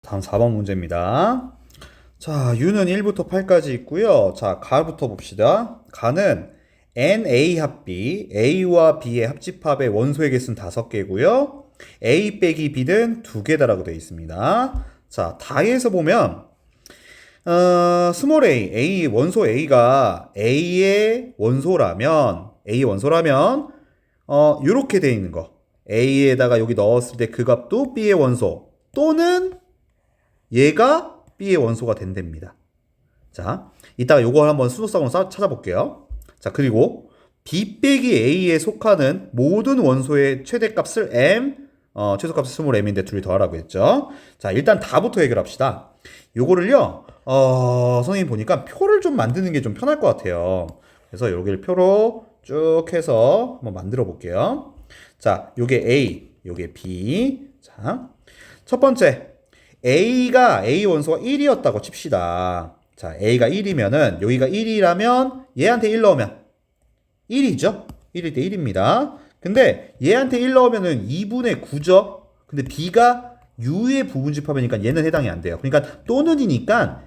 다음 4번 문제입니다. 자, U는 1부터 8까지 있고요. 자, 가부터 봅시다. 가는 NA 합비, A와 B의 합집합의 원소의 개수는 5개고요. A 빼기 B는 2개다라고 되어 있습니다. 자, 다에서 보면 스몰 A 원소 A가 A의 원소라면 요렇게 되어 있는 거. A에다가 여기 넣었을 때 그 값도 B의 원소 또는 얘가 B의 원소가 된답니다. 자, 이따가 요거 한번 수소쌍으로 찾아볼게요. 자, 그리고 B 빼기 A에 속하는 모든 원소의 최대값을 최소값을 스몰 m인데 둘이 더하라고 했죠. 자, 일단 다부터 해결합시다. 요거를요, 선생님 보니까 표를 좀 만드는 게 좀 편할 것 같아요. 그래서 여기를 표로 쭉 해서 한번 만들어 볼게요. 자, 요게 A, 요게 B. 자, 첫 번째. A가 A 원소가 1이었다고 칩시다. 자, A가 1이면은 여기가 1이라면 얘한테 1 넣으면 1이죠? 1일 때 1입니다. 근데 얘한테 1 넣으면은 2분의 9죠? 근데 B가 U의 부분집합이니까 얘는 해당이 안 돼요. 그러니까 또는이니까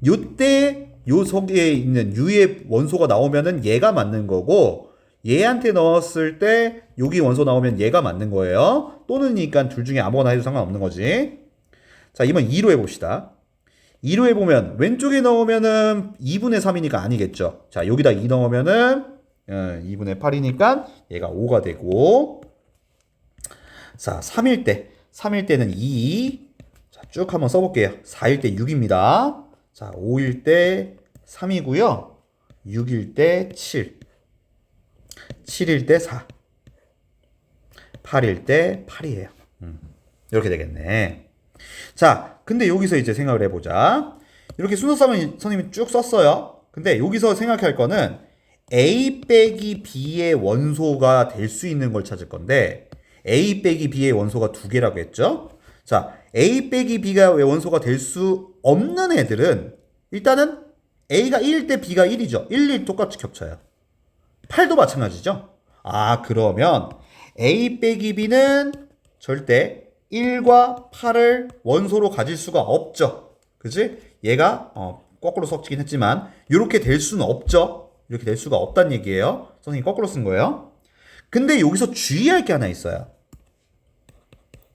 요때 요 속에 있는 U의 원소가 나오면은 얘가 맞는 거고 얘한테 넣었을 때 여기 원소 나오면 얘가 맞는 거예요. 또는이니까 둘 중에 아무거나 해도 상관없는 거지. 자, 이번 2로 해봅시다. 2로 해보면 왼쪽에 넣으면은 2분의 3이니까 아니겠죠. 자, 여기다 2 넣으면은 2분의 8이니까 얘가 5가 되고, 자, 3일 때는 2. 자, 쭉 한번 써볼게요. 4일 때 6입니다. 자, 5일 때 3이고요. 6일 때 7. 7일 때 4. 8일 때 8이에요. 이렇게 되겠네. 자, 근데 여기서 이제 생각을 해보자. 이렇게 순서쌍을 선생님이 쭉 썼어요. 근데 여기서 생각할 거는 A 빼기 B의 원소가 될 수 있는 걸 찾을 건데 A 빼기 B의 원소가 2개라고 했죠. 자, A 빼기 B가 원소가 될 수 없는 애들은 일단은 A가 1일 때 B가 1이죠. 1, 1 똑같이 겹쳐요. 8도 마찬가지죠. 아, 그러면 A 빼기 B는 절대 1과 8을 원소로 가질 수가 없죠. 그지? 얘가 거꾸로 섞이긴 했지만 이렇게 될 수는 없죠. 이렇게 될 수가 없다는 얘기예요. 선생님이 거꾸로 쓴 거예요. 근데 여기서 주의할 게 하나 있어요.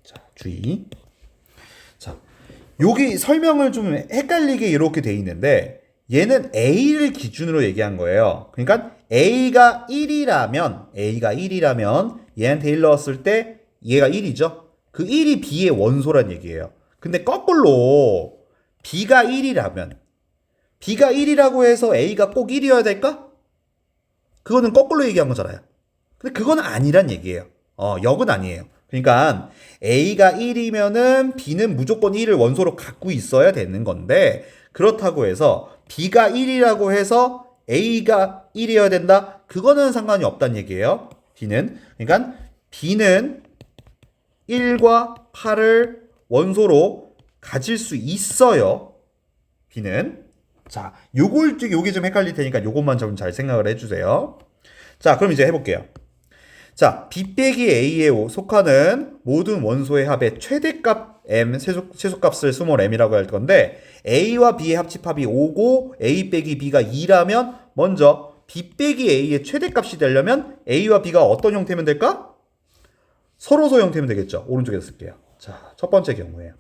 자, 주의. 자, 여기 설명을 좀 헷갈리게 이렇게 돼 있는데 얘는 A를 기준으로 얘기한 거예요. 그러니까 A가 1이라면 얘한테 1 넣었을 때 얘가 1이죠. 그 1이 B의 원소란 얘기예요. 근데 거꾸로 B가 1이라고 해서 A가 꼭 1이어야 될까? 그거는 거꾸로 얘기한 거잖아요. 근데 그건 아니란 얘기예요. 역은 아니에요. 그러니까 A가 1이면은 B는 무조건 1을 원소로 갖고 있어야 되는 건데 그렇다고 해서 B가 1이라고 해서 A가 1이어야 된다? 그거는 상관이 없다는 얘기예요. 그러니까 B는 1과 8을 원소로 가질 수 있어요. B는. 자, 요게 좀 헷갈릴 테니까 요것만 좀 잘 생각을 해주세요. 자, 그럼 이제 해볼게요. 자, B 빼기 A에 속하는 모든 원소의 합의 최대값 M, 최소값을 스몰 m이라고 할 건데 A와 B의 합집합이 5고 A 빼기 B가 2라면 먼저 B 빼기 A의 최대값이 되려면 A와 B가 어떤 형태면 될까? 서로소 형태면 되겠죠. 오른쪽에서 쓸게요. 자, 첫 번째 경우에요.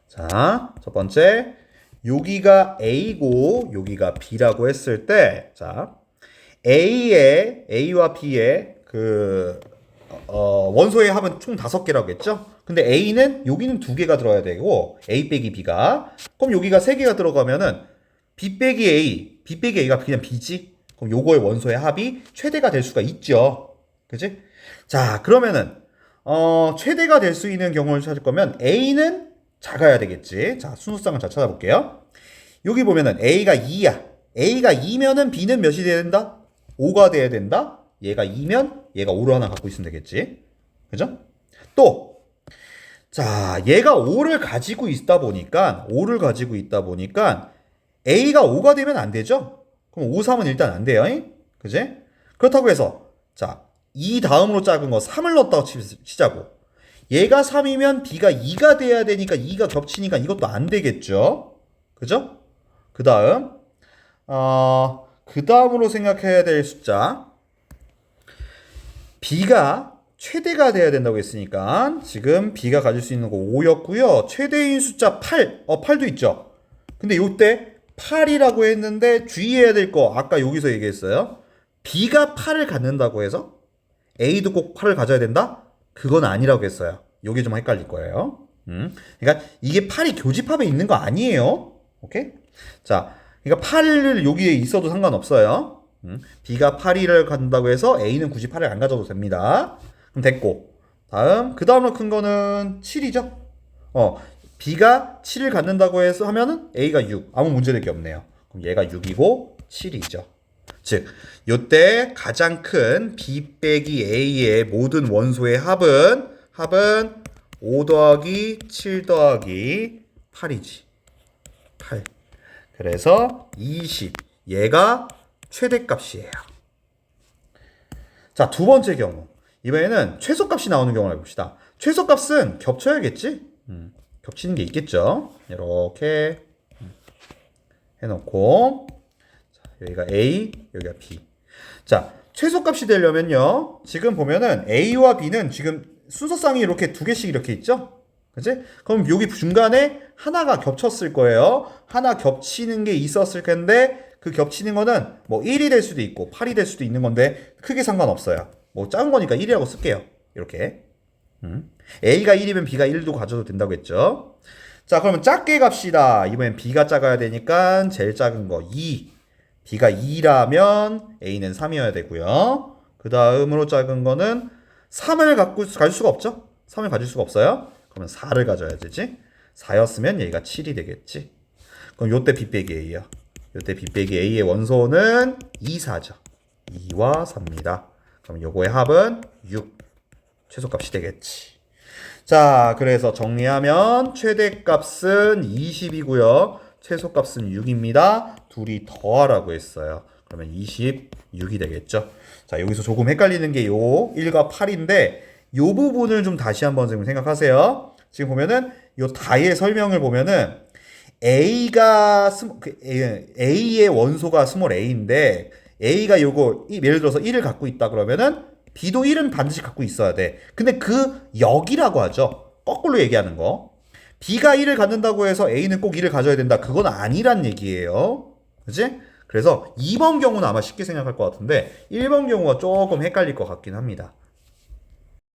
자, 첫 번째 여기가 A고 여기가 B라고 했을 때 자, A와 B의 원소의 합은 총 5개라고 했죠? 근데 A는 여기는 2개가 들어야 되고 A 빼기 B가 그럼 여기가 3개가 들어가면은 B 빼기 A가 그냥 B지? 그럼 요거의 원소의 합이 최대가 될 수가 있죠. 그치? 자, 그러면은 최대가 될 수 있는 경우를 찾을 거면 A는 작아야 되겠지. 자, 순수쌍을 잘 찾아볼게요. 여기 보면은 A가 2야. A가 2면은 B는 몇이 돼야 된다? 5가 돼야 된다. 얘가 2면 얘가 5를 하나 갖고 있으면 되겠지. 그죠? 또, 자, 얘가 5를 가지고 있다 보니까 A가 5가 되면 안 되죠? 그럼 5, 3은 일단 안 돼요. 그지? 그렇다고 해서 자, 2 다음으로 작은 거 3을 넣었다고 치자고. 얘가 3이면 B가 2가 돼야 되니까 2가 겹치니까 이것도 안 되겠죠? 그죠? 그 다음, 그 다음으로 생각해야 될 숫자. B가 최대가 돼야 된다고 했으니까 지금 B가 가질 수 있는 거 5였고요. 최대인 숫자 8. 8도 있죠. 근데 요때 8이라고 했는데 주의해야 될 거 아까 여기서 얘기했어요. B가 8을 갖는다고 해서 A도 꼭 8을 가져야 된다? 그건 아니라고 했어요. 요게 좀 헷갈릴 거예요. 그러니까 이게 8이 교집합에 있는 거 아니에요. 오케이? 자, 그러니까 8을 여기에 있어도 상관없어요. B가 8을 갖는다고 해서 A는 굳이 8을 안 가져도 됩니다. 그럼 됐고. 다음, 그 다음으로 큰 거는 7이죠. B가 7을 갖는다고 해서 하면은 A가 6. 아무 문제될 게 없네요. 그럼 얘가 6이고 7이죠. 즉, 요때 가장 큰 B 빼기 A의 모든 원소의 합은 5 더하기 7 더하기 8이지. 8. 그래서 20. 얘가 최대값이에요. 자, 두 번째 경우. 이번에는 최소값이 나오는 경우를 해봅시다. 최소값은 겹쳐야겠지? 겹치는 게 있겠죠? 이렇게 해놓고 자, 여기가 A, 여기가 B. 자, 최소값이 되려면요. 지금 보면은 A와 B는 지금 순서상이 이렇게 두 개씩 이렇게 있죠? 그치? 그럼 여기 중간에 하나가 겹쳤을 거예요. 하나 겹치는 게 있었을 텐데 그 겹치는 거는 뭐 1이 될 수도 있고 8이 될 수도 있는 건데 크게 상관없어요. 뭐 작은 거니까 1이라고 쓸게요. 이렇게. A가 1이면 B가 1도 가져도 된다고 했죠. 자, 그러면 작게 갑시다. 이번엔 B가 작아야 되니까 제일 작은 거 2. B가 2라면 A는 3이어야 되고요. 그 다음으로 작은 거는 3을 가질 수가 없죠? 3을 가질 수가 없어요. 그러면 4를 가져야 되지. 4였으면 얘가 7이 되겠지. 그럼 요때 B 빼기 A요. 요때 B 빼기 A의 원소는 2, 4죠. 2와 4입니다. 그럼 요거의 합은 6. 최소값이 되겠지. 자, 그래서 정리하면 최대값은 20이고요. 최소값은 6입니다. 둘이 더하라고 했어요. 그러면 26이 되겠죠. 자, 여기서 조금 헷갈리는 게 요 1과 8인데 요 부분을 좀 다시 한번 생각하세요. 지금 보면은 요 다의 설명을 보면은 A의 원소가 스몰 a인데 A가 요거 예를 들어서 1을 갖고 있다 그러면은 B도 1은 반드시 갖고 있어야 돼. 근데 그 역이라고 하죠. 거꾸로 얘기하는 거. B가 1을 갖는다고 해서 A는 꼭 1을 가져야 된다. 그건 아니란 얘기예요. 그치? 그래서 2번 경우는 아마 쉽게 생각할 것 같은데 1번 경우가 조금 헷갈릴 것 같긴 합니다.